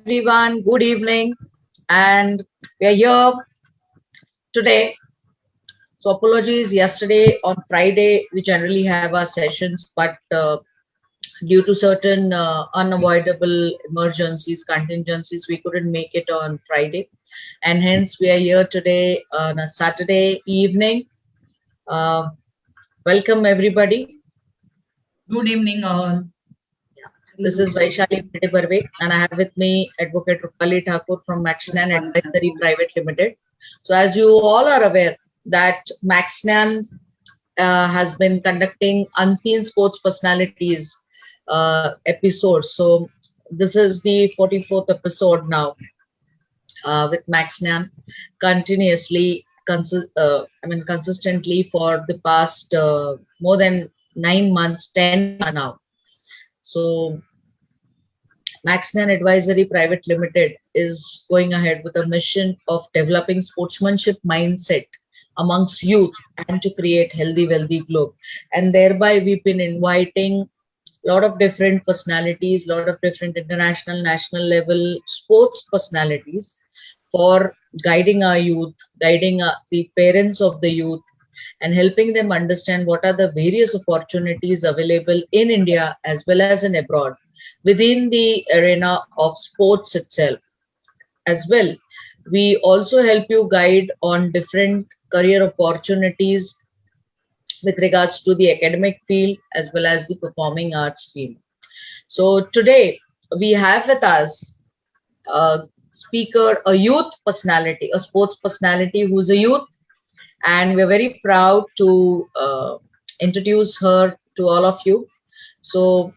everyone. Good evening, and we are here today. So, apologies. Yesterday on Friday, we generally have our sessions, but due to certain unavoidable emergencies, contingencies, we couldn't make it on Friday, and hence we are here today on a Saturday evening. Welcome, everybody. Good evening, all. This is Vaishali Barve, and I have with me Advocate Rupali Thakur from MaxNyan Advisory Private Limited. So, as you all are aware, that MaxNyan has been conducting unseen sports personalities episodes. So, this is the 44th episode now with MaxNyan, continuously, consistently for the past more than 9 months, 10 months now. So, MaxNyan Advisory Private Limited is going ahead with a mission of developing sportsmanship mindset amongst youth and to create healthy, wealthy globe. And thereby, we've been inviting a lot of different personalities, a lot of different international, national level sports personalities for guiding our youth, guiding the parents of the youth, and helping them understand what are the various opportunities available in India as well as in abroad within the arena of sports itself. As well, we also help you guide on different career opportunities with regards to the academic field as well as the performing arts field. So today we have with us a speaker, a youth personality, a sports personality who's a youth, and we're very proud to introduce her to all of you. So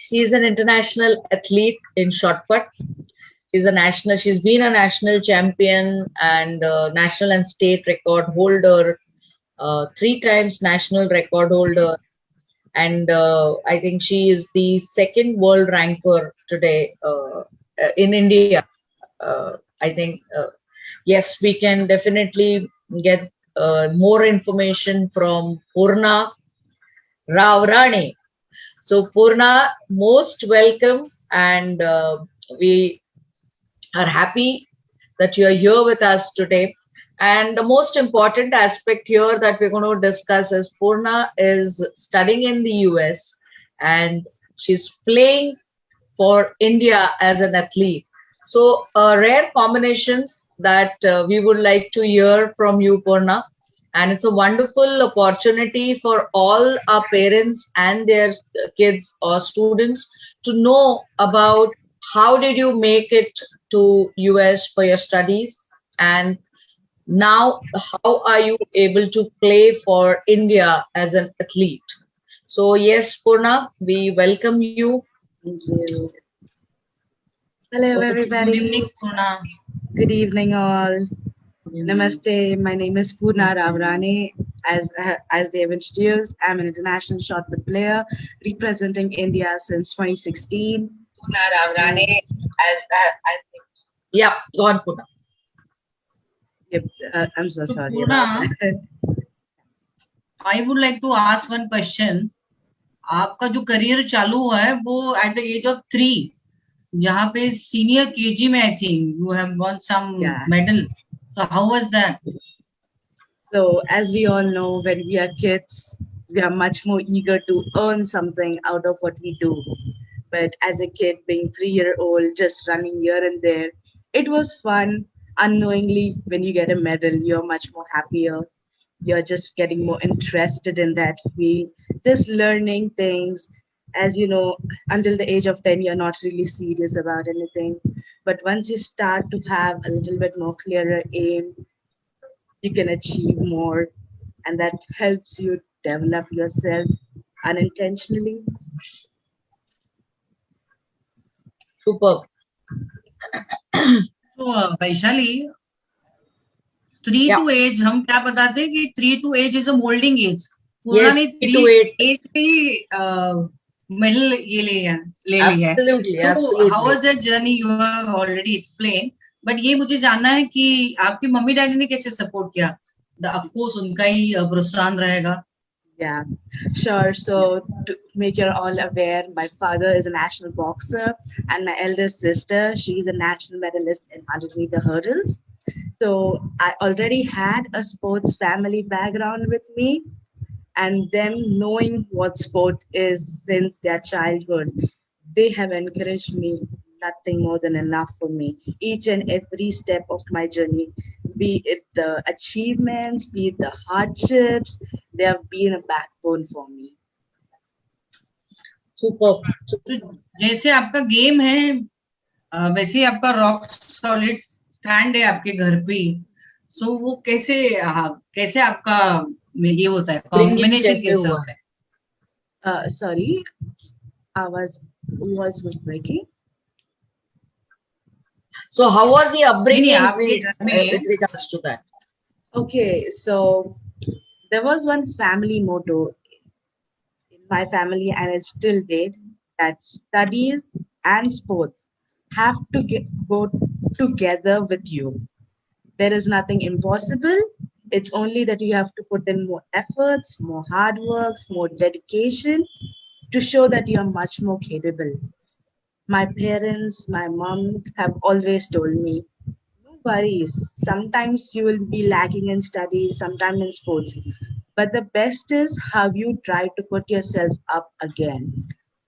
she is an international athlete in shot put. She's been a national champion and national and state record holder, 3 times national record holder, and I think she is the second world ranker today in India. I think yes, we can definitely get more information from Poorna Raorane. So Poorna, most welcome, and we are happy that you are here with us today. And the most important aspect here that we're going to discuss is Poorna is studying in the US and she's playing for India as an athlete. So a rare combination that we would like to hear from you, Poorna. And it's a wonderful opportunity for all our parents and their kids or students to know about how did you make it to US for your studies, and now how are you able to play for India as an athlete. So yes, Poorna, we welcome you. Thank you. Hello, everybody. Good evening, Poorna. Good evening, all. Namaste. My name is Poorna Raorane. As they have introduced, I'm an international shot put player representing India since 2016. Poorna Raorane. Yeah, go on, Poorna. Yep, I'm so sorry. Poorna, I would like to ask one question. आपका जो career चालू हुआ है वो at the age of 3, जहाँ पे senior KG में I think you have won some medal. So how was that? So as we all know, when we are kids, we are much more eager to earn something out of what we do. But as a kid, being 3-year-old, just running here and there, it was fun. Unknowingly, when you get a medal, you're much more happier. You're just getting more interested in that field, just learning things. As you know, until the age of 10, you're not really serious about anything. But once you start to have a little bit more clearer aim, you can achieve more. And that helps you develop yourself unintentionally. Superb. So Vaishali, 3 to age, हम क्या बताते हैं कि 3 to age is a molding age. पूर्णा ने 3 to 8 age पे medal ये ले लिया. Absolutely, so absolutely. How was that journey? You have already explained. But ये मुझे जानना है कि आपके मम्मी डैडी ने कैसे सपोर्ट किया? Of course उनका ही प्रोत्साहन रहेगा. Yeah, sure. So to make you all aware, my father is a national boxer, and my eldest sister, she's a national medalist in 100-meter hurdles. So I already had a sports family background with me, and them knowing what sport is since their childhood, they have encouraged me nothing more than enough for me. Each and every step of my journey, be it the achievements, be it the hardships, they have been a backbone for me. Superb. तो जैसे आपका game है वैसे ही आपका rock solid stand है आपके घर पे ही। सो वो कैसे कैसे आपका ये होता है, Bringing कॉम्बिनेशन कैसे कैसे हुआ? होता है? Sorry, I was breaking. So how was the नहीं upbringing आपके घर with में regards to that? Okay, so there was one family motto in my family, and it still did, that studies and sports have to go together with you. There is nothing impossible. It's only that you have to put in more efforts, more hard works, more dedication to show that you are much more capable. My parents, my mom have always told me, no worries. Sometimes you will be lacking in studies, sometimes in sports. But the best is how you try to put yourself up again.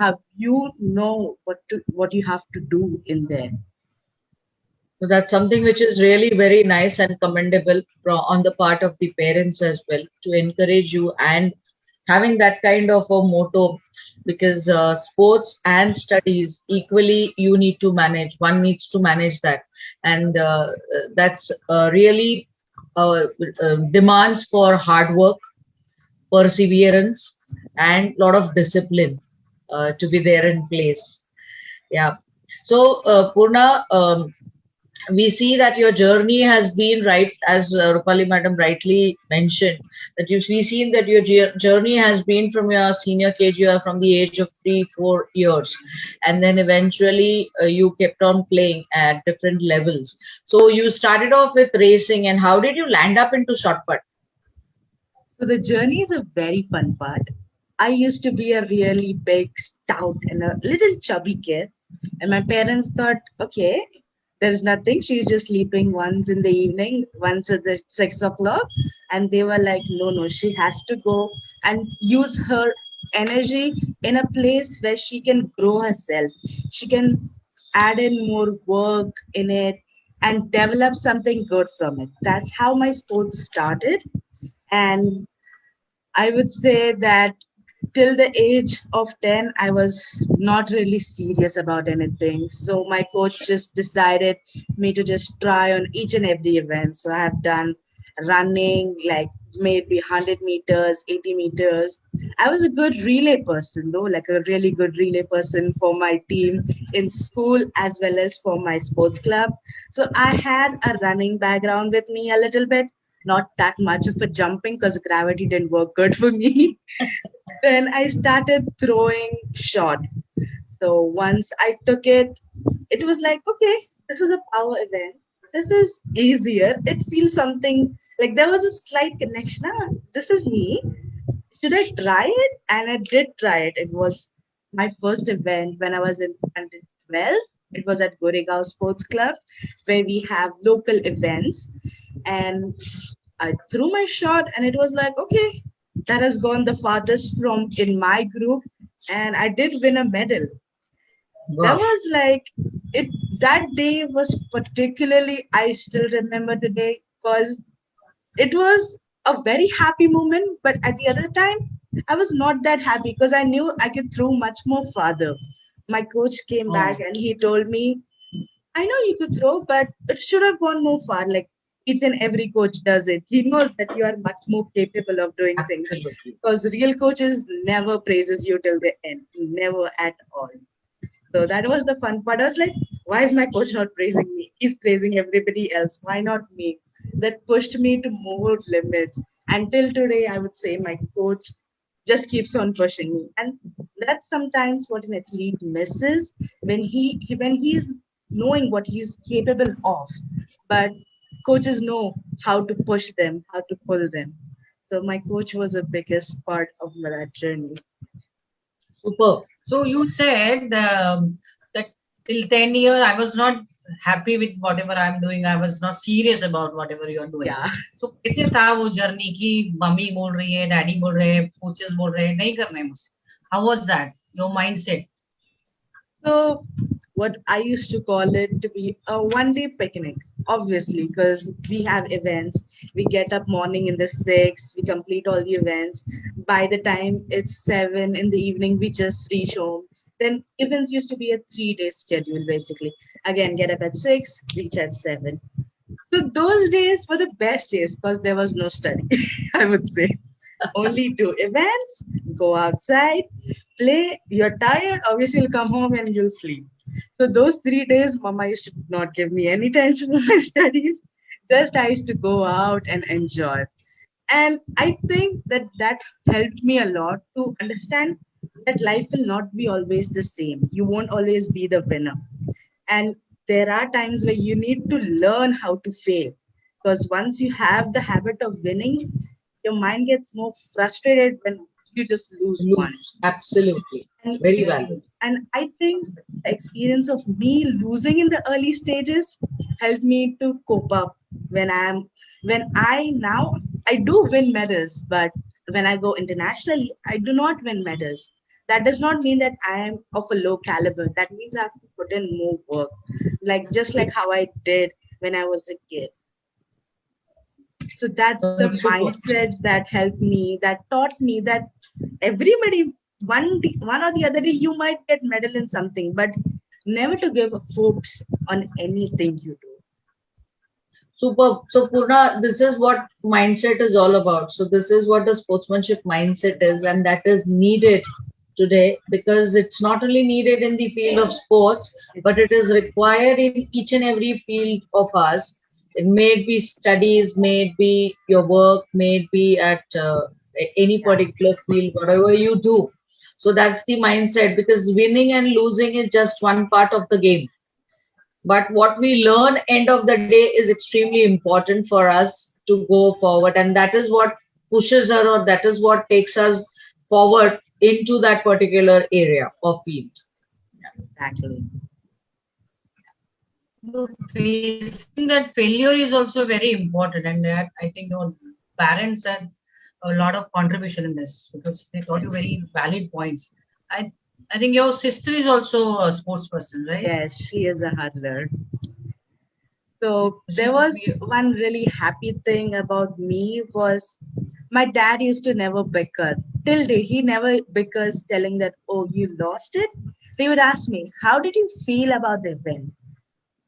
How you know what you have to do in there. So that's something which is really very nice and commendable on the part of the parents as well, to encourage you and having that kind of a motto, because sports and studies equally you need to manage. One needs to manage that, and that's really demands for hard work, perseverance, and lot of discipline to be there in place. Yeah. So, Purna, we see that your journey has been right, as Rupali madam rightly mentioned, that we seen that your journey has been from your senior KG, from the age of 3-4 years, and then eventually you kept on playing at different levels. So you started off with racing, and how did you land up into shot put? So the journey is a very fun part. I used to be a really big, stout, and a little chubby kid. And my parents thought, okay, there's nothing. She's just sleeping once in the evening, once at the 6 o'clock. And they were like, no, no, she has to go and use her energy in a place where she can grow herself. She can add in more work in it and develop something good from it. That's how my sports started. And I would say that till the age of 10, I was not really serious about anything. So my coach just decided me to just try on each and every event. So I have done running, like maybe 100 meters, 80 meters. I was a good relay person, though, like a really good relay person for my team in school as well as for my sports club. So I had a running background with me a little bit, not that much of a jumping because gravity didn't work good for me. Then I started throwing shot. So once I took it, it was like, okay, this is a power event. This is easier. It feels something like there was a slight connection. Ah, this is me. Should I try it? And I did try it. It was my first event when I was in under 12. It was at Goregaon Sports Club where we have local events. And I threw my shot and it was like, okay, that has gone the farthest from in my group. And I did win a medal. That Wow. was like it, that day was particularly, I still remember today because it was a very happy moment, but at the other time, I was not that happy because I knew I could throw much more farther. My coach came back Oh, and he told me, I know you could throw, but it should have gone more far. Like each and every coach does it. He knows that you are much more capable of doing things. absolutely. Because real coaches never praises you till the end. Never at all. So that was the fun part. I was like, why is my coach not praising me? He's praising everybody else. Why not me? That pushed me to more limits. Until today, I would say my coach just keeps on pushing me. And that's sometimes what an athlete misses when when he's knowing what he's capable of. But coaches know how to push them, how to pull them. So my coach was the biggest part of that journey. Super. So you said that till 10 years I was not happy with whatever I'm doing. I was not serious about whatever you're doing. Yeah. So कैसे था वो journey की mummy बोल रही है, daddy बोल रहे हैं, कोचेस बोल रहे हैं, नहीं करना है मुझसे. How was that? Your mindset? So what I used to call it to be a one-day picnic, obviously, because we have events. We get up morning in the 6, we complete all the events. By the time it's 7 in the evening, we just reach home. Then events used to be a 3-day schedule, basically. Again, get up at 6, reach at 7. So those days were the best days because there was no study, I would say. Only do events, go outside, play. You're tired, obviously you'll come home and you'll sleep. So those 3 days, Mama used to not give me any attention for my studies. Just I used to go out and enjoy. And I think that helped me a lot to understand that life will not be always the same. You won't always be the winner. And there are times where you need to learn how to fail. Because once you have the habit of winning, your mind gets more frustrated when you just lose one. Absolutely. And, Very valid. And I think the experience of me losing in the early stages helped me to cope up when I do win medals, but when I go internationally, I do not win medals. That does not mean that I am of a low caliber. That means I have to put in more work, just like how I did when I was a kid. So that's the mindset that helped me, that taught me that everybody, one or the other day, you might get medal in something, but never to give hopes on anything you do. Super. So Poorna, this is what mindset is all about. So this is what the sportsmanship mindset is, and that is needed today, because it's not only needed in the field of sports, but it is required in each and every field of us. It may be studies, may be your work, may be at any particular field, whatever you do. So that's the mindset, because winning and losing is just one part of the game. But what we learn end of the day is extremely important for us to go forward. And that is what pushes us, or that is what takes us forward into that particular area or field. Exactly. Facing that failure is also very important, and that I think your parents had a lot of contribution in this, because they taught you very valid points. I think your sister is also a sports person, right? Yes, she is a hurdler. So there was one really happy thing about me was my dad used to never bicker. Till date, he never bickers telling that, oh, you lost it. He would ask me, how did you feel about the event?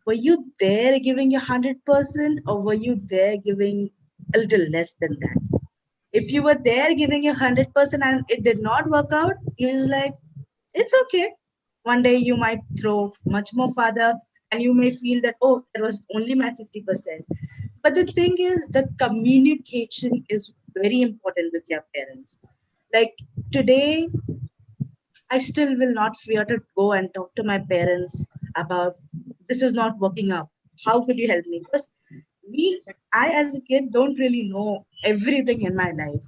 Were you there giving your 100%, or were you there giving a little less than that? If you were there giving your 100% and it did not work out, he was like, it's okay. One day you might throw much more farther and you may feel that, oh, that was only my 50%. But the thing is that communication is very important with your parents. Like today, I still will not fear to go and talk to my parents about this is not working out. How could you help me? Because I as a kid don't really know everything in my life.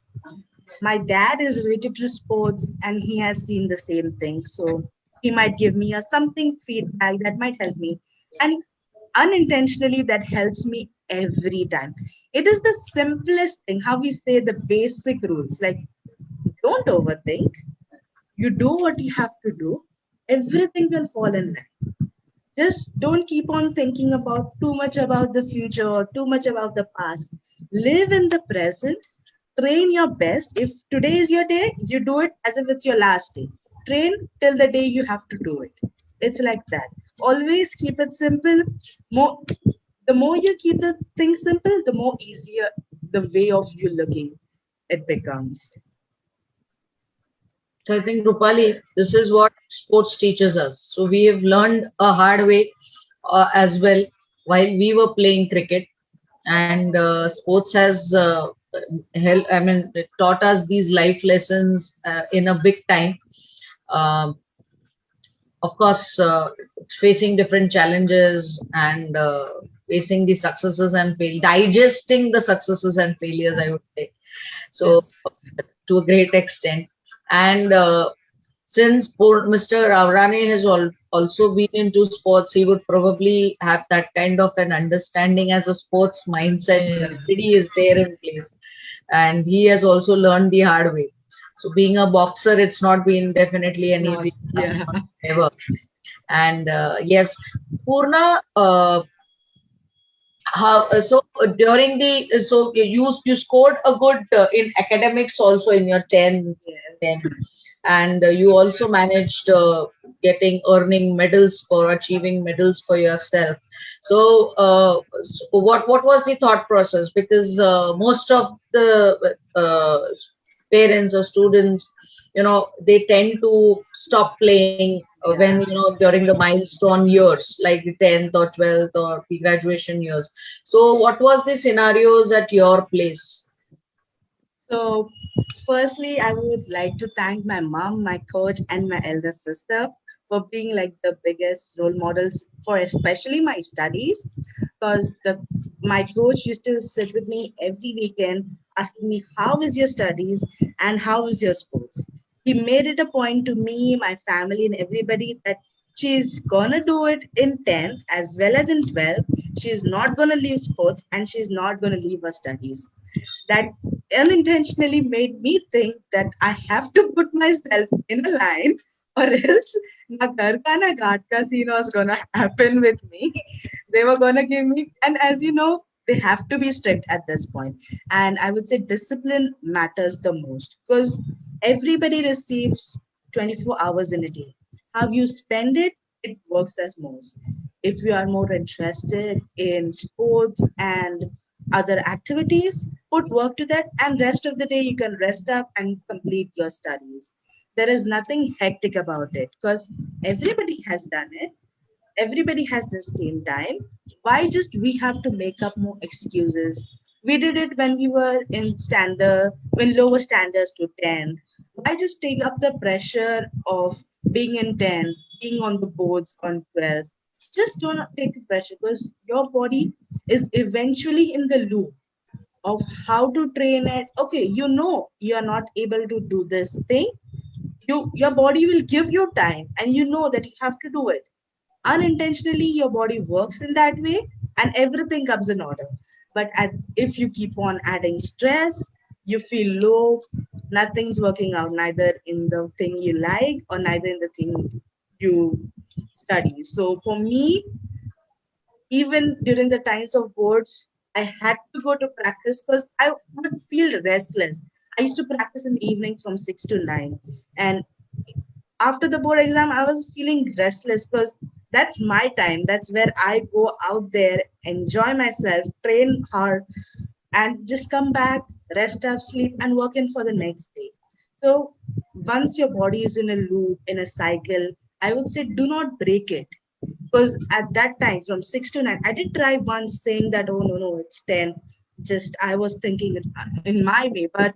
My dad is related to sports and he has seen the same thing. So he might give me something feedback that might help me. And unintentionally, that helps me every time. It is the simplest thing, how we say the basic rules, like don't overthink. You do what you have to do. Everything will fall in line. Just don't keep on thinking about too much about the future or too much about the past. Live in the present. Train your best. If today is your day, you do it as if it's your last day. Train till the day you have to do it. It's like that. Always keep it simple. The more you keep the thing simple, the more easier the way of you looking it becomes. So I think, Rupali, this is what sports teaches us. So we have learned a hard way as well while we were playing cricket, and sports has it taught us these life lessons in a big time. Of course, facing different challenges and facing the successes and digesting the successes and failures, I would say. So to a great extent. And since Mr. Raorane has also been into sports, he would probably have that kind of an understanding as a sports mindset already is there in place. And he has also learned the hard way. So being a boxer, it's not been definitely an easy task ever. And yes, Poorna, how so during the so you scored a good in academics also in your 10, and you also managed getting earning medals for achieving medals for yourself. So what was the thought process? Because most of the parents or students, they tend to stop playing when during the milestone years like the 10th or 12th or the graduation years. So what was the scenarios at your place? So, firstly, I would like to thank my mom, my coach, and my elder sister for being like the biggest role models for especially my studies. Because my coach used to sit with me every weekend, asking me how is your studies and how is your sports. He made it a point to me, my family, and everybody that she's gonna do it in 10th as well as in 12th. She's not gonna leave sports and she's not gonna leave her studies. That unintentionally made me think that I have to put myself in a line or else na ghar ka na ghat ka scene was gonna happen with me. They were gonna give me, and as you know, they have to be strict at this point. And I would say discipline matters the most because everybody receives 24 hours in a day. How you spend it, it works as most. If you are more interested in sports and other activities, put work to that, and rest of the day you can rest up and complete your studies. There is nothing hectic about it because everybody has done it, everybody has the same time. Why just we have to make up more excuses? We did it when we were in standard, when lower standards to 10. Why just take up the pressure of being in 10, being on the boards on 12? Just do not take the pressure because your body is eventually in the loop of how to train it. Okay, you are not able to do this thing. Your body will give you time and you know that you have to do it. Unintentionally your body works in that way and everything comes in order. But if you keep on adding stress, you feel low, nothing's working out, neither in the thing you like or neither in the thing you study. So for me, even during the times of boards, I had to go to practice because I would feel restless. I used to practice in the evening from 6 to 9. And after the board exam, I was feeling restless because that's my time. That's where I go out there, enjoy myself, train hard, and just come back, rest up, sleep, and work in for the next day. So once your body is in a loop, in a cycle, I would say do not break it. Because at that time, from 6 to 9, I did try once saying that, oh, no, it's 10. Just I was thinking it in my way, but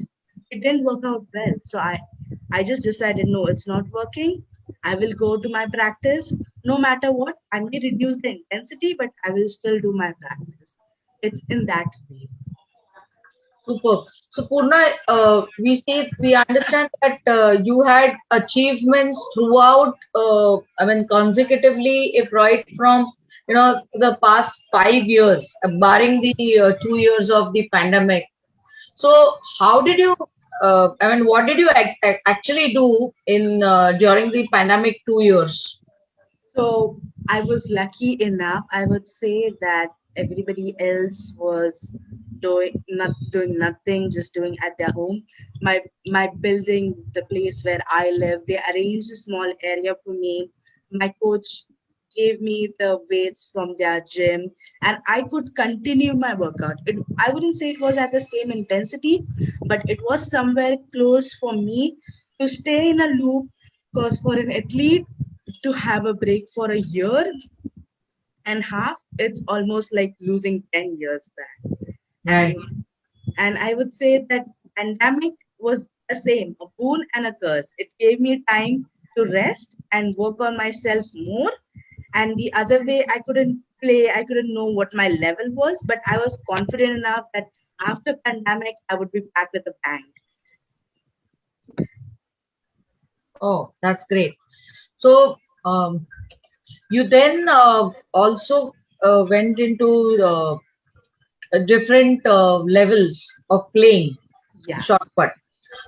it didn't work out well. So I just decided, no, it's not working. I will go to my practice. No matter what, I may reduce the intensity, but I will still do my practice. It's in that way. Superb. So Poorna, we understand that you had achievements throughout. I mean, consecutively, if right from the past 5 years, barring the 2 years of the pandemic. So how did you? I mean, what did you actually do in during the pandemic 2 years? So I was lucky enough. I would say that everybody else was doing nothing, just doing at their home. My building, the place where I live, they arranged a small area for me. My coach gave me the weights from their gym, and I could continue my workout. I wouldn't say it was at the same intensity, but it was somewhere close for me to stay in a loop. Because for an athlete to have a break for a year and half, it's almost like losing 10 years back. Right. And I would say that pandemic was the same, a boon and a curse. It gave me time to rest and work on myself more. And the other way, I couldn't play, I couldn't know what my level was, but I was confident enough that After pandemic, I would be back with a bang. Oh, that's great. So you then also went into different levels of playing Yeah. shot put.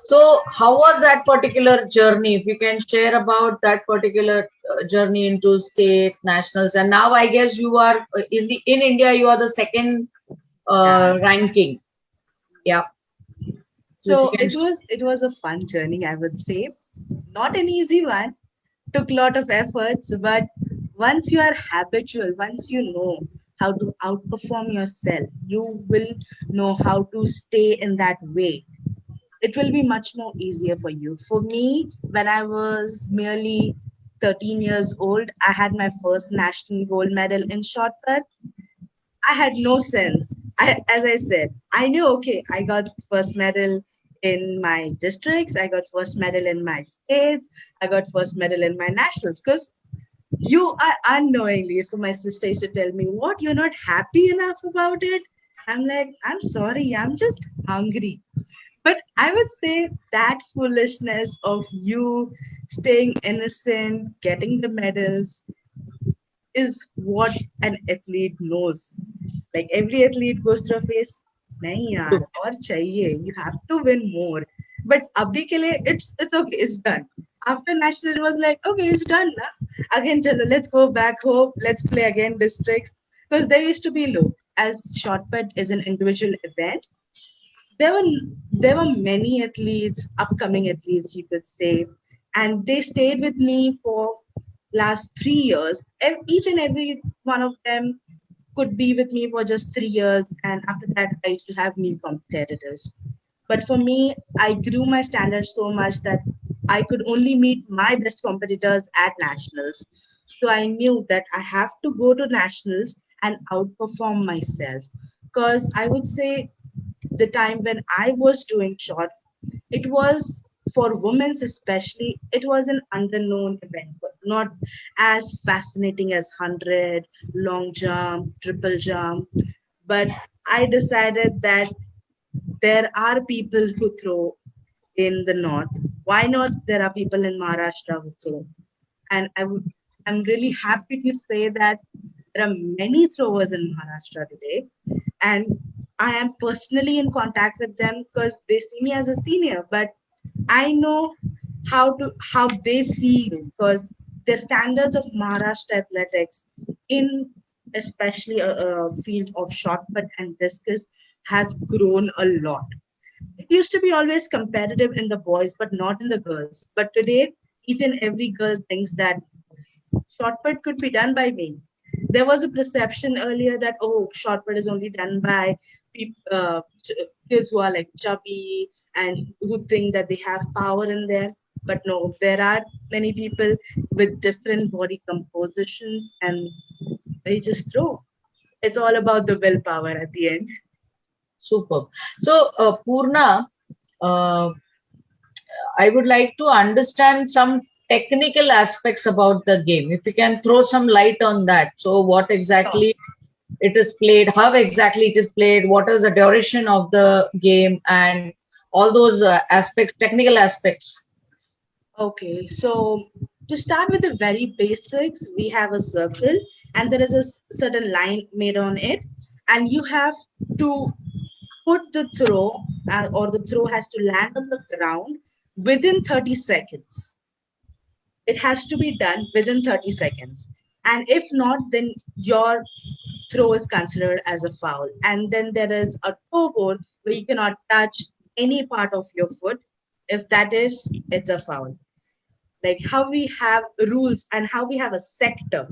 So how was that particular journey? If you can share about that particular journey into state, nationals, and now I guess you are in India. You are the second ranking. Yeah. So if you So can. it was a fun journey, I would say. Not an easy one. Took a lot of efforts, but once you are habitual, once you know how to outperform yourself, you will know how to stay in that way. It will be much more easier for you. For me, when I was merely 13 years old, I had my first national gold medal in shot put. I had no sense. As I said, I knew, okay, I got first medal in my districts, I got first medal in my states, I got first medal in my nationals. Because you are unknowingly, so my sister used to tell me, what, you're not happy enough about it? I'm like, I'm sorry, I'm just hungry. But I would say that foolishness of you staying innocent, getting the medals, is what an athlete knows. Like every athlete goes through a phase, nahi yaar, aur chahiye, you have to win more. But abhi ke liye, it's okay, it's done. After national, it was like, okay, it's done. Na? Again, chalo, let's go back home, let's play again districts. Because there used to be low. As shot put is an individual event, there were there were many athletes, upcoming athletes, you could say, and they stayed with me for last 3 years. Each and every one of them could be with me for just 3 years, and after that, I used to have new competitors. But for me, I grew my standards so much that I could only meet my best competitors at nationals. So I knew that I have to go to nationals and outperform myself. Because I would say the time when I was doing shot, it was for women especially, it was an underknown event, but not as fascinating as 100, long jump, triple jump. But I decided that there are people who throw in the north. Why not? There are people in Maharashtra who throw. And I'm really happy to say that there are many throwers in Maharashtra today, and I am personally in contact with them because they see me as a senior, but I know how they feel because the standards of Maharashtra athletics in especially a field of shot put and discus has grown a lot. It used to be always competitive in the boys, but not in the girls. But today, each and every girl thinks that shot put could be done by me. There was a perception earlier that, oh, shot put is only done by kids who are like chubby and who think that they have power in there. But no, there are many people with different body compositions and they just throw. It's all about the willpower at the end. Superb. So, Poorna, uh, I would like to understand some technical aspects about the game. If you can throw some light on that. So, what Sure. exactly it is played, how exactly it is played, what is the duration of the game, and all those aspects, technical aspects. Okay, so to start with the very basics, we have a circle and there is a certain line made on it, and you have to put the throw or the throw has to land on the ground within 30 seconds. It has to be done within 30 seconds. And if not, then your throw is considered as a foul. And then there is a toe board where you cannot touch any part of your foot. If that is, it's a foul. Like how we have rules and how we have a sector.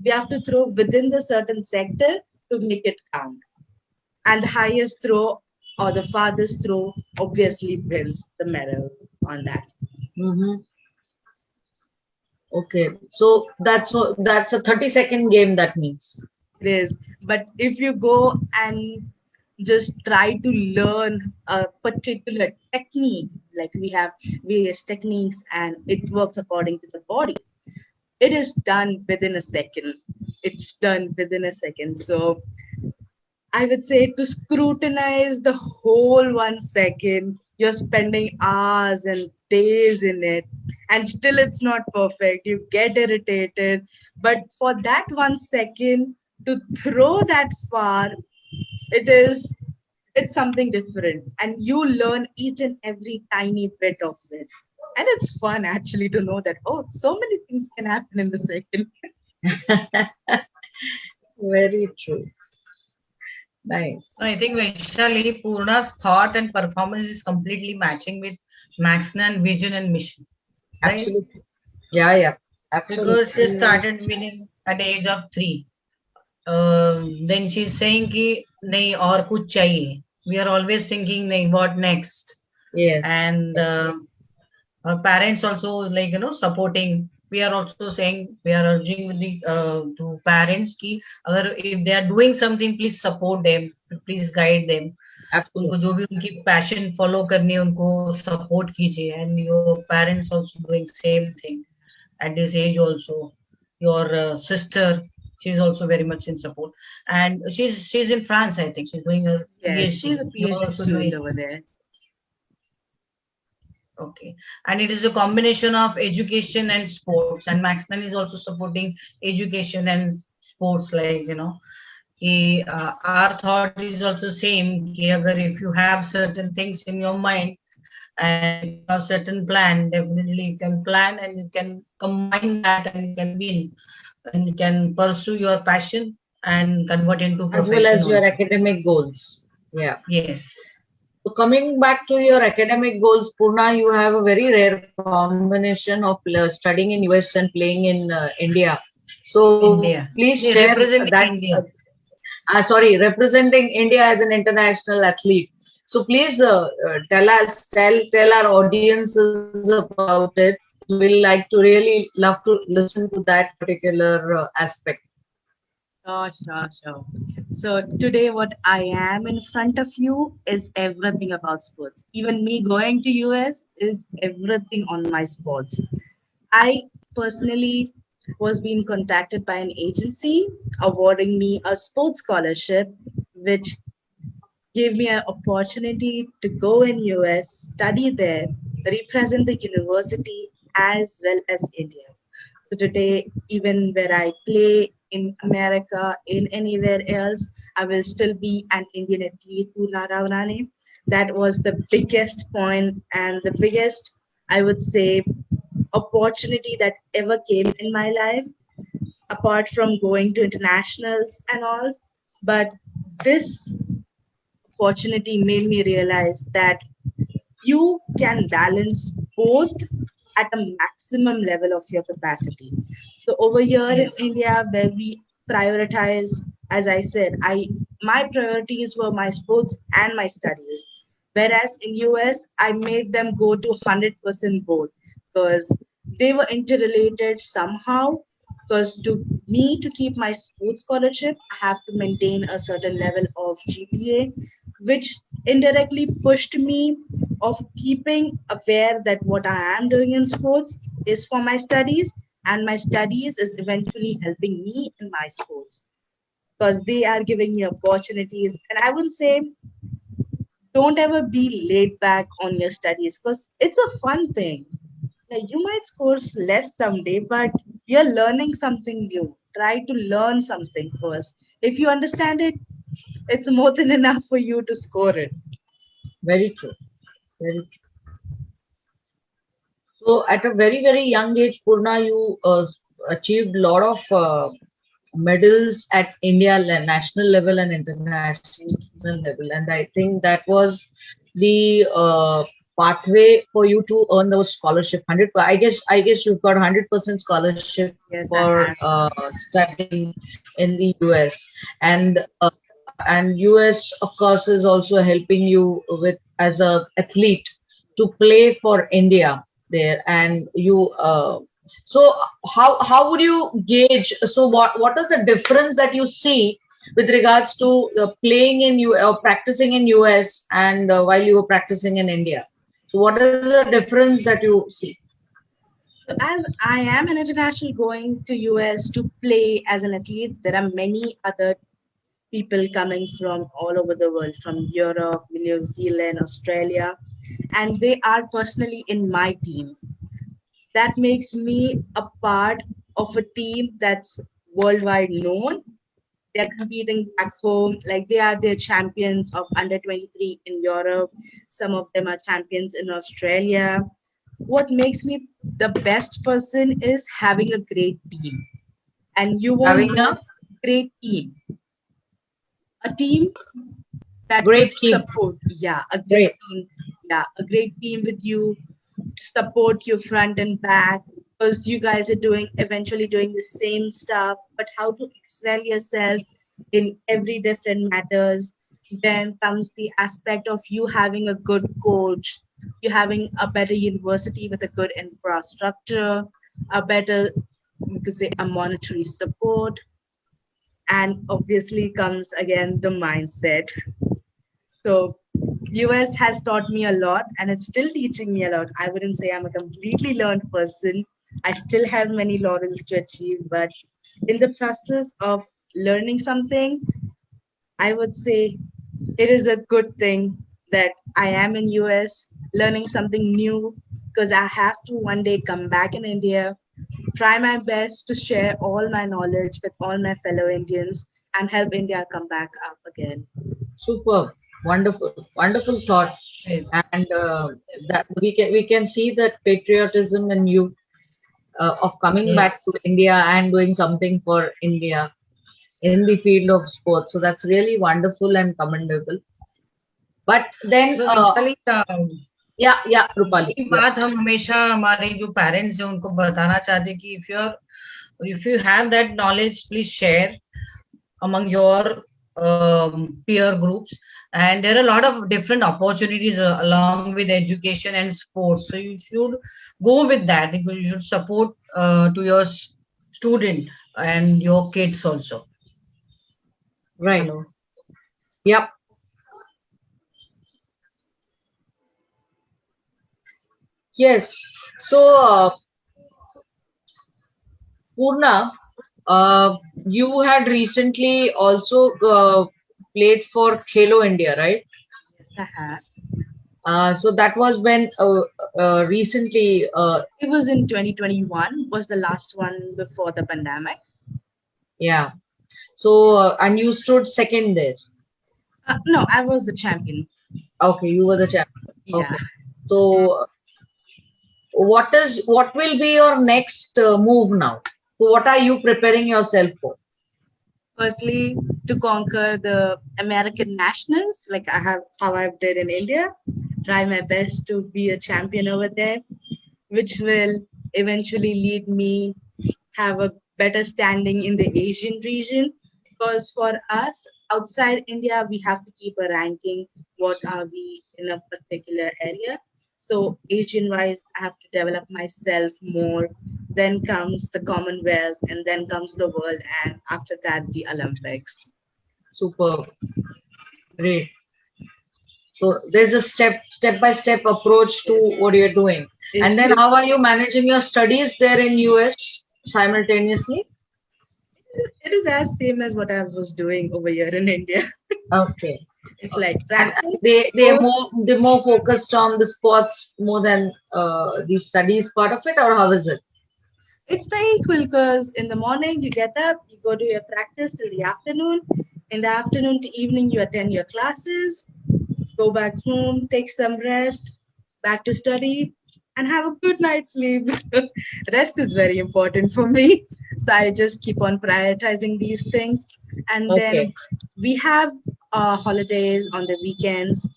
We have to throw within the certain sector to make it count. And the highest throw or the farthest throw obviously wins the medal on that. Mm-hmm. Okay, so that's a 30-second game. That means. It is. But if you go and just try to learn a particular technique, like we have various techniques and it works according to the body, it is done within a second. It's done within a second. So I would say to scrutinize the whole 1 second, you're spending hours and days in it, and still it's not perfect. You get irritated, but for that 1 second to throw that far, it is it's something different, and you learn each and every tiny bit of it. And it's fun actually to know that, oh, so many things can happen in the second. Very true. Nice. I think Vaishali, Poorna's thought and performance is completely matching with MaxNyan vision and mission, right? Absolutely. Yeah. Absolutely. Because she started winning at the age of 3. Then she's saying कि नहीं और कुछ चाहिए. We are always thinking नहीं what next. Yes. And our parents also like supporting. We are also saying, we are urging with the to parents कि अगर if they are doing something, please support them, please guide them. उनको जो भी उनकी passion follow करनी है उनको support कीजिए. And your parents also doing same thing at this age also. Your sister, she's also very much in support, and she's in France. I think she's doing her PhD. She's a PhD student over there. Okay, and it is a combination of education and sports, and MaxNyan is also supporting education and sports. Like our thought is also same. If you have certain things in your mind and if you have certain plan, definitely you can plan and you can combine that and you can win and you can pursue your passion and convert into as well as your academic goals. Yeah. Yes. So coming back to your academic goals, Poorna, you have a very rare combination of studying in US and playing in India. So please share that. India. Representing India as an international athlete. So please tell our audiences about it. We'll like to really love to listen to that particular aspect. Sure. So today what I am in front of you is everything about sports. Even me going to US is everything on my sports. I personally was being contacted by an agency awarding me a sports scholarship, which gave me an opportunity to go in US, study there, represent the university as well as India. So today, even where I play in America, in anywhere else, I will still be an Indian athlete, Poorna Raorane. That was the biggest point and the biggest, I would say, opportunity that ever came in my life, apart from going to internationals and all. But this opportunity made me realize that you can balance both at a maximum level of your capacity. So over here in India, where we prioritize, as I said, my priorities were my sports and my studies. Whereas in US, I made them go to 100% both because they were interrelated somehow. Because to me, to keep my sports scholarship, I have to maintain a certain level of GPA, which indirectly pushed me of keeping aware that what I am doing in sports is for my studies, and my studies is eventually helping me in my sports because they are giving me opportunities. And I would say, don't ever be laid back on your studies because it's a fun thing. Now, you might score less someday, but you're learning something new. Try to learn something first. If you understand it, it's more than enough for you to score it. Very true. Very true. So at a very, very young age, Poorna, you achieved a lot of medals at India national level and international level. And I think that was the pathway for you to earn those scholarship. 100. I guess you've got 100% scholarship for studying in the US, and US of course is also helping you with as a athlete to play for India there, and you. So how would you gauge? So what is the difference that you see with regards to playing in practicing in US and while you were practicing in India? So what is the difference that you see? So as I am an international going to US to play as an athlete, there are many other people coming from all over the world, from Europe, New Zealand, Australia, and they are personally in my team. That makes me a part of a team that's worldwide known. They're competing back home, like they are the champions of under 23 in Europe. Some of them are champions in Australia. What makes me the best person is having a great team. And you won't Having know a great team. A team that would great team. support, yeah, a great Great. team, yeah, a great team with you to support you front and back, because you guys are doing eventually doing the same stuff, but how to excel yourself in every different matters. Then comes the aspect of you having a good coach, you having a better university with a good infrastructure, a better, you could say, a monetary support, and obviously comes again the mindset. So US has taught me a lot and it's still teaching me a lot. I wouldn't say I'm a completely learned person. I still have many laurels to achieve, but in the process of learning something, I would say it is a good thing that I am in US learning something new, because I have to one day come back in India, try my best to share all my knowledge with all my fellow Indians and help India come back up again. Superb. Wonderful. Wonderful thought. And that we can see that patriotism in you, of coming back to Yes. India and doing something for India in the field of sports. So that's really wonderful and commendable. But then, So Vaishali, yeah, Rupali. ये Yeah. बात हम हमेशा हमारे जो parents हैं उनको बताना चाहते हैं कि if you have that knowledge, please share among your peer groups. And there are a lot of different opportunities along with education and sports, so you should go with that. You should support to your student and your kids also. Right. Hello. Yep. Yes. So, Poorna, you had recently also played for Khelo India, right? Yes, I have. So that was when recently. It was in 2021, was the last one before the pandemic. Yeah. So and you stood second there. No, I was the champion. Okay, you were the champion. Yeah. Okay. So what will be your next move now? So what are you preparing yourself for? Firstly, to conquer the American nationals, like I have how I did in India, try my best to be a champion over there, which will eventually lead me have a better standing in the Asian region. Because for us outside India, we have to keep a ranking. What are we in a particular area? So Asian wise, I have to develop myself more. Then comes the Commonwealth, and then comes the world, and after that the Olympics. Super. Great. So there's a step by step approach to what you're doing. And then how are you managing your studies there in US simultaneously? It is as same as what I was doing over here in India. Okay. It's like And practice. they're more focused on the sports more than the studies part of it, or how is it? It's the equal, because in the morning you get up, you go to your practice till the afternoon. In the afternoon to evening, you attend your classes, go back home, take some rest, back to study, and have a good night's sleep. Rest is very important for me. So I just keep on prioritizing these things. And then Okay. we have holidays on the weekends,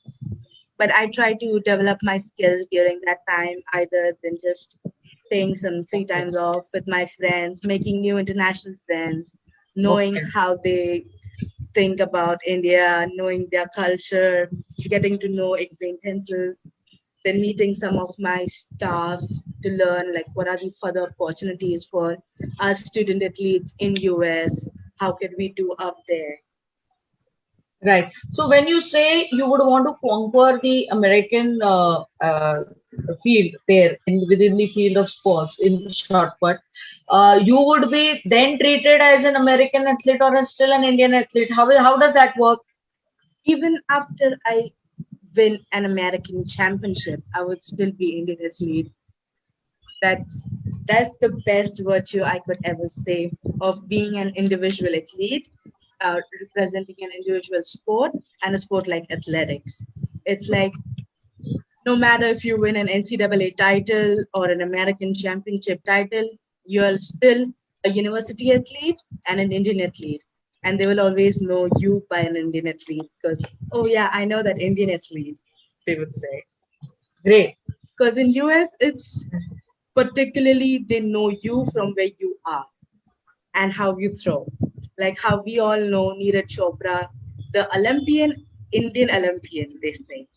but I try to develop my skills during that time, either than just taking some free Okay. times off with my friends, making new international friends, knowing Okay. how they think about India, knowing their culture, getting to know acquaintances, then meeting some of my staffs to learn like what are the further opportunities for us student athletes in US, how can we do up there. Right. So when you say you would want to conquer the American field there within the field of sports in short put, you would be then treated as an American athlete or still an Indian athlete? How does that work? Even after I win an American championship, I would still be Indian athlete. That's that's the best virtue I could ever say of being an individual athlete, representing an individual sport and a sport like athletics. It's like no matter if you win an NCAA title or an American championship title, you're still a university athlete and an Indian athlete. And they will always know you by an Indian athlete because, oh yeah, I know that Indian athlete, they would say. Great. Because in US, it's particularly they know you from where you are and how you throw. Like how we all know Neeraj Chopra, the Olympian, Indian Olympian, they say.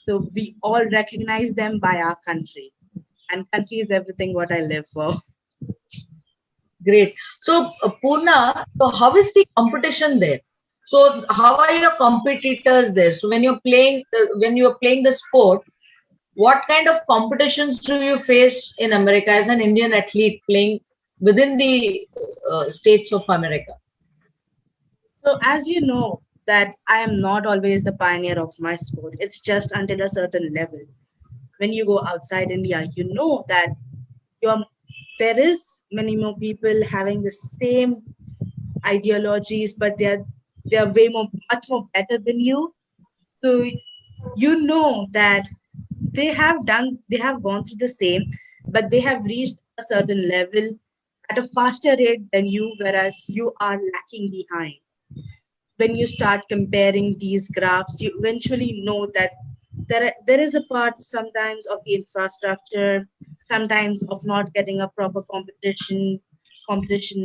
So we all recognize them by our country. And country is everything what I live for. Great. So, Poorna, so how is the competition there? So, how are your competitors there? So, when you're playing the sport, what kind of competitions do you face in America as an Indian athlete playing within the states of America? So as you know that I am not always the pioneer of my sport. It's just until a certain level. When you go outside India, you know that you're, there is many more people having the same ideologies, but they're way more much more better than you. So you know that they have gone through the same, but they have reached a certain level at a faster rate than you, whereas you are lacking behind. When you start comparing these graphs, you eventually know that there is a part sometimes of the infrastructure, sometimes of not getting a proper competition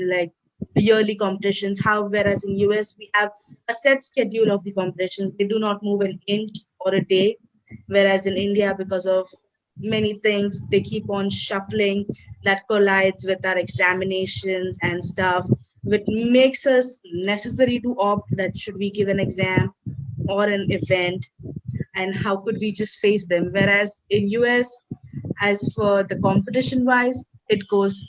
like yearly competitions. How whereas in US we have a set schedule of the competitions, they do not move an inch or a day. Whereas in India, because of many things, they keep on shuffling that collides with our examinations and stuff, which makes us necessary to opt that should we give an exam or an event, and how could we just face them. Whereas in US, as for the competition wise, it goes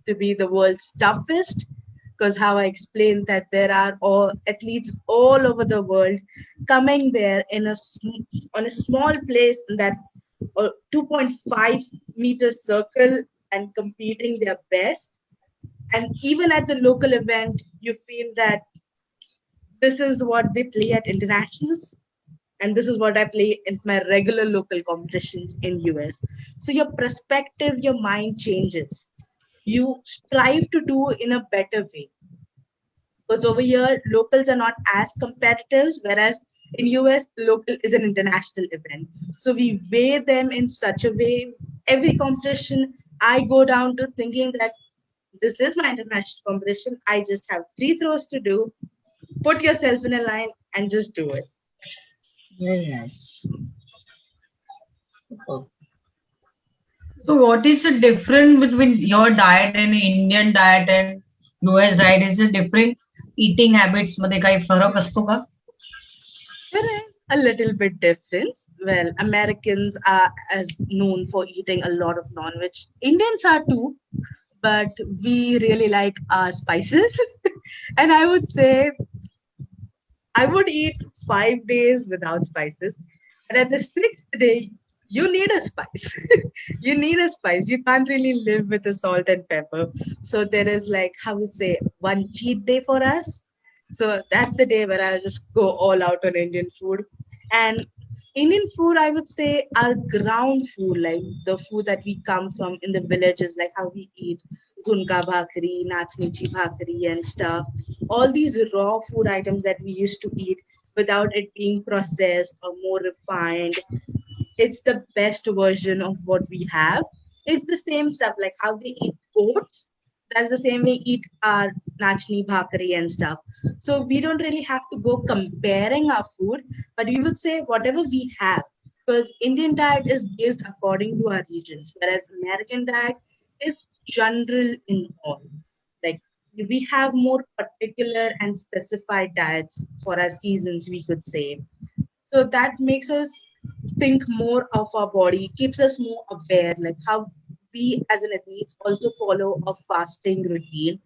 to be the world's toughest, because how I explained that there are all athletes all over the world coming there in on a small place in that 2.5 meter circle and competing their best. And even at the local event, you feel that this is what they play at internationals, and this is what I play in my regular local competitions in US. So your perspective, your mind changes. You strive to do in a better way, because over here locals are not as competitive, whereas in US local is an international event. So we weigh them in such a way. Every competition I go down to thinking that this is my international competition. I just have 3 throws to do. Put yourself in a line and just do it. Very nice. Oh. So what is the difference between your diet and Indian diet and US diet? Is it different? Eating habits मध्ये काही फरक असतो का? There is a little bit difference. Well, Americans are as known for eating a lot of non-veg. Indians are too, but we really like our spices. And I would say I would eat 5 days without spices. And at the sixth day, you need a spice. You need a spice. You can't really live with the salt and pepper. So there is like, how we say, one cheat day for us. So that's the day where I just go all out on Indian food. And Indian food, I would say, our ground food, like the food that we come from in the villages, like how we eat zunka bhakri, natsnichi bhakri, and stuff. All these raw food items that we used to eat without it being processed or more refined, it's the best version of what we have. It's the same stuff like how they eat oats. That's the same way eat our nachni bhakri and stuff. So we don't really have to go comparing our food, but we would say whatever we have, because Indian diet is based according to our regions, whereas American diet is general in all. Like we have more particular and specified diets for our seasons, we could say. So that makes us think more of our body, keeps us more aware, like how we as an athletes also follow a fasting routine,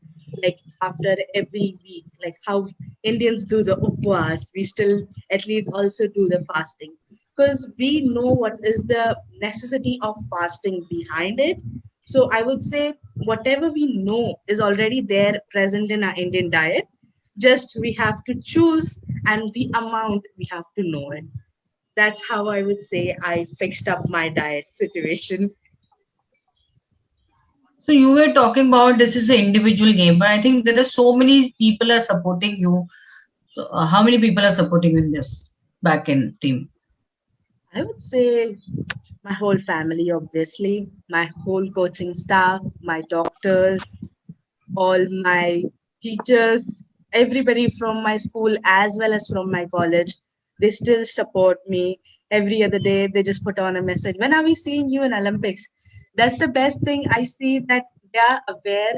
like after every week, like how Indians do the upwas, we still athletes also do the fasting because we know what is the necessity of fasting behind it. So I would say whatever we know is already there present in our Indian diet. Just we have to choose and the amount we have to know it. That's how I would say I fixed up my diet situation. So you were talking about this is an individual game, but I think there are so many people are supporting you. So how many people are supporting you in this back end team? I would say my whole family, obviously, my whole coaching staff, my doctors, all my teachers, everybody from my school as well as from my college, they still support me. Every other day, they just put on a message. When are we seeing you in Olympics? That's the best thing I see that they are aware.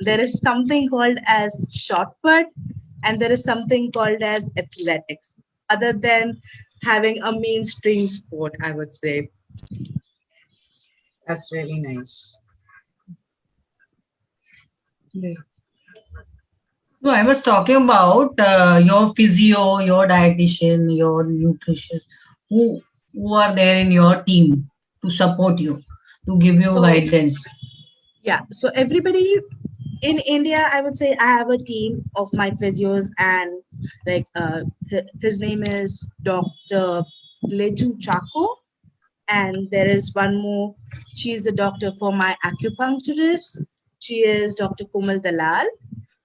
There is something called as shot put and there is something called as athletics, other than having a mainstream sport, I would say. That's really nice. No, I was talking about your physio, your dietitian, your nutrition, who are there in your team to support you, to give you So, guidance. yeah, so everybody in India, I would say I have a team of my physios, and like his name is Dr. Leju Chako, and there is one more. She is a doctor for my acupuncturist. She is Dr. Komal Dalal,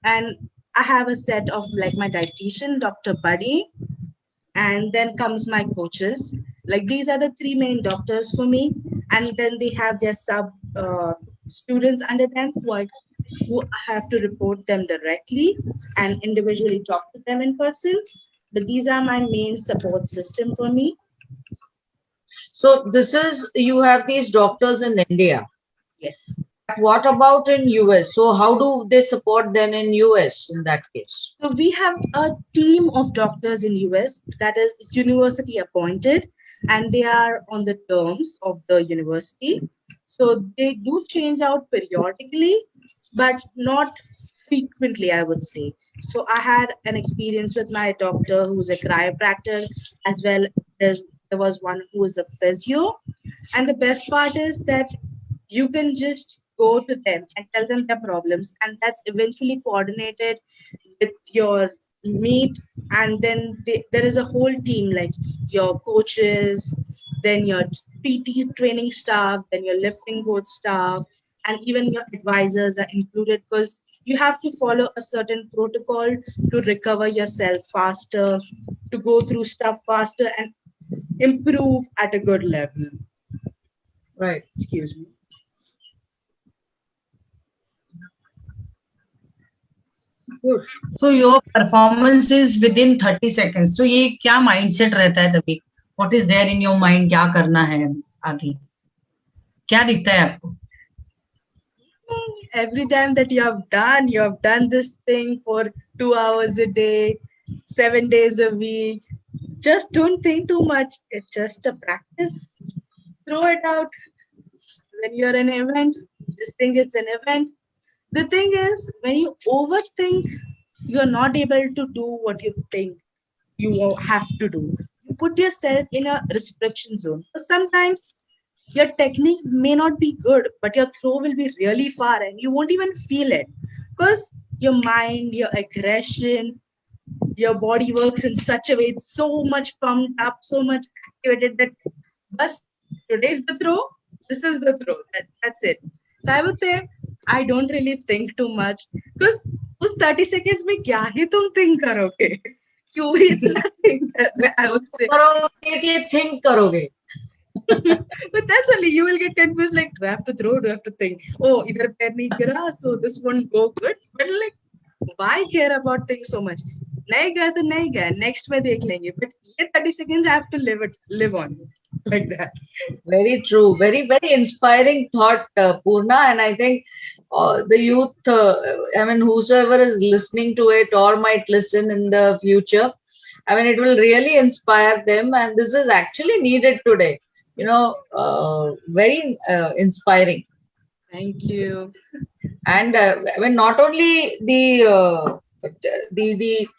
and I have a set of like my dietitian, Dr. Buddy, and then comes my coaches. Like these are the three main doctors for me, and then they have their sub students under them who have to report them directly and individually talk to them in person. But these are my main support system for me. So this is, you have these doctors in India. Yes. What about in US? So how do they support then in US in that case? So we have a team of doctors in US that is university appointed and they are on the terms of the university. So they do change out periodically, but not frequently, I would say. So I had an experience with my doctor who's a chiropractor as well. There was one who was a physio. And the best part is that you can just go to them and tell them their problems, and that's eventually coordinated with your meet. And then there is a whole team like your coaches, then your PT training staff, then your lifting coach staff, and even your advisors are included because you have to follow a certain protocol to recover yourself faster, to go through stuff faster and improve at a good level. Right. Excuse me. Good. So your performance is within 30 seconds. So ये क्या mindset रहता है तभी? What is there in your mind? क्या करना है आगे? क्या दिखता है आपको? Every time that you have done this thing for 2 hours a day, 7 days a week. Just don't think too much. It's just a practice. Throw it out. When you're an event, just think it's an event. The thing is, when you overthink, you're not able to do what you think you have to do. You put yourself in a restriction zone. Sometimes your technique may not be good, but your throw will be really far and you won't even feel it because your mind, your aggression, your body works in such a way, it's so much pumped up, so much activated that bus, today's the throw, this is the throw. That's it. So I would say I don't really think too much because उस 30 seconds में क्या ही तुम think करोगे? क्यों ही इतना think करना? I would say. करोगे कि think करोगे? But that's only you will get confused. Like, do I have to throw? Do I have to think? Oh, either पैर नहीं गिरा, so this won't go good. But like, why care about things so much? नहीं गया तो नहीं गया. Next में देख लेंगे. But ये 30 seconds I have to live on like that. Very true. Very, very inspiring thought, Poorna. And I think the youth, I mean, whosoever is listening to it or might listen in the future, I mean, it will really inspire them, and this is actually needed today. Very inspiring. Thank you. And I mean, not only the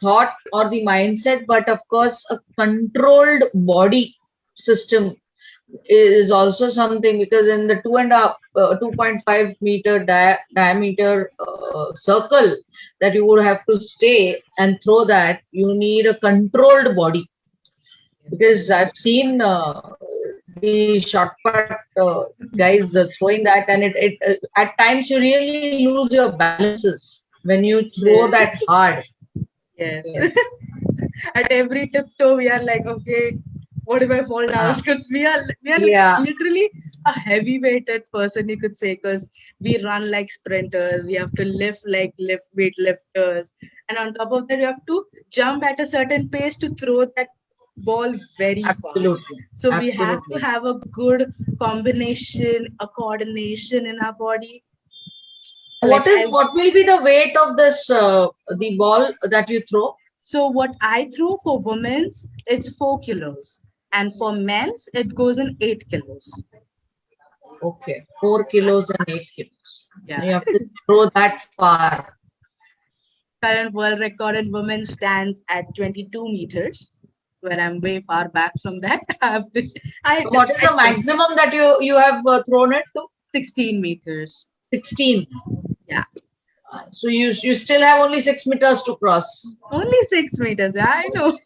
thought or the mindset, but of course, a controlled body system is also something, because in the 2.5 meter diameter circle that you would have to stay and throw that, you need a controlled body. Because I've seen the short put guys throwing that, and it at times you really lose your balances when you throw that hard. Yes. At every tiptoe, we are like, okay, what if I fall down? Because we are literally a heavy-weighted person, you could say, because we run like sprinters. We have to lift like weightlifters, and on top of that, you have to jump at a certain pace to throw that ball very fast. So we have to have a good combination, a coordination in our body. What will be the weight of this the ball that you throw? So what I throw for women's, it's 4 kilos, and for men's, it goes in 8 kilos. Okay, 4 kilos and 8 kilos. Yeah, you have to throw that far. Current world record in women stands at 22 meters. Where I'm way far back from that. What is the maximum that you have thrown it to? 16 meters. 16. Yeah. So you still have only 6 meters to cross. Only 6 meters. Yeah, I know.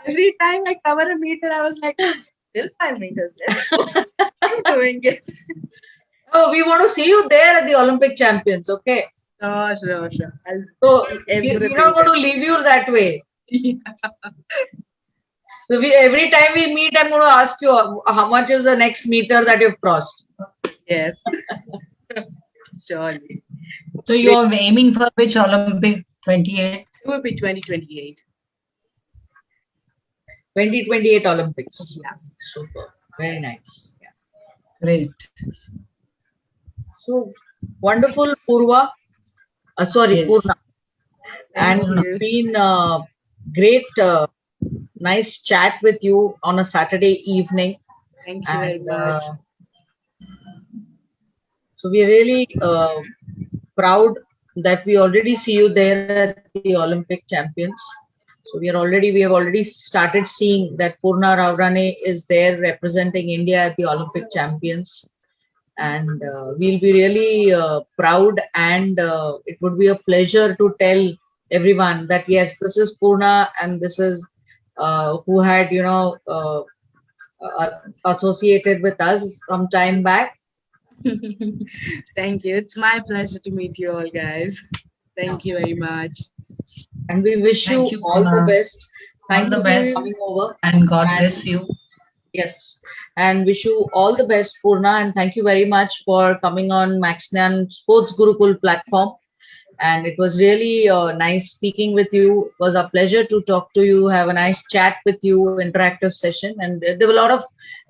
Every time I cover a meter, I was like, still 5 meters left. I'm doing it. Oh, we want to see you there at the Olympic Champions. Okay. Oh, sure. So we're not going to leave you that way. Yeah. So every time we meet, I'm going to ask you how much is the next meter that you've crossed. Yes. Surely. So you're aiming for which Olympic? 28? It will be 2028. 2028 Olympics. Yeah. Super. Very nice. Yeah. Great. So wonderful, Purva. Poorna. And it's been great, nice chat with you on a Saturday evening. Thank you very much. So we're really proud that we already see you there at the Olympic Champions. So we have already started seeing that Poorna Raorane is there representing India at the Olympic Champions. And we'll be really proud, and it would be a pleasure to tell everyone that yes, this is Poorna, and this is who had associated with us some time back. Thank you. It's my pleasure to meet you all, guys. Thank you very much. And we wish you all the best. Thank you for coming over. And God bless you. Yes. And wish you all the best, Poorna. And thank you very much for coming on MaxNyan Sports Gurukul platform. And it was really nice speaking with you. It was a pleasure to talk to you, have a nice chat with you, interactive session. And there were a lot of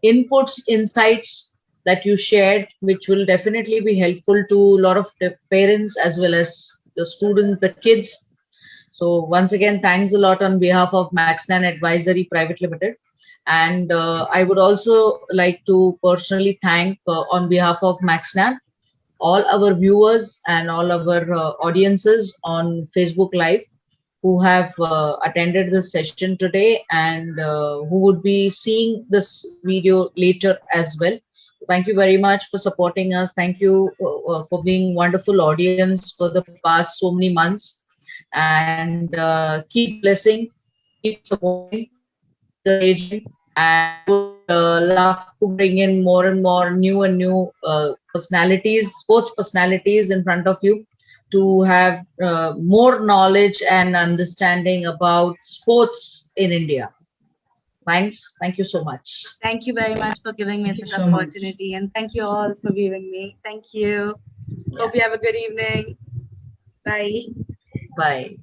inputs, insights that you shared, which will definitely be helpful to a lot of the parents as well as the students, the kids. So once again, thanks a lot on behalf of MaxNyan Advisory Private Limited. And I would also like to personally thank on behalf of MaxNyan all our viewers and all our audiences on Facebook Live who have attended this session today, and who would be seeing this video later as well. Thank you very much for supporting us. Thank you for being wonderful audience for the past so many months, and keep blessing, keep supporting, engaging, and would love to bring in more and more new personalities, sports personalities in front of you to have more knowledge and understanding about sports in India. Thanks. Thank you so much. Thank you very much for giving me this opportunity. And thank you all for viewing me. Thank you. Hope you have a good evening. Bye. Bye.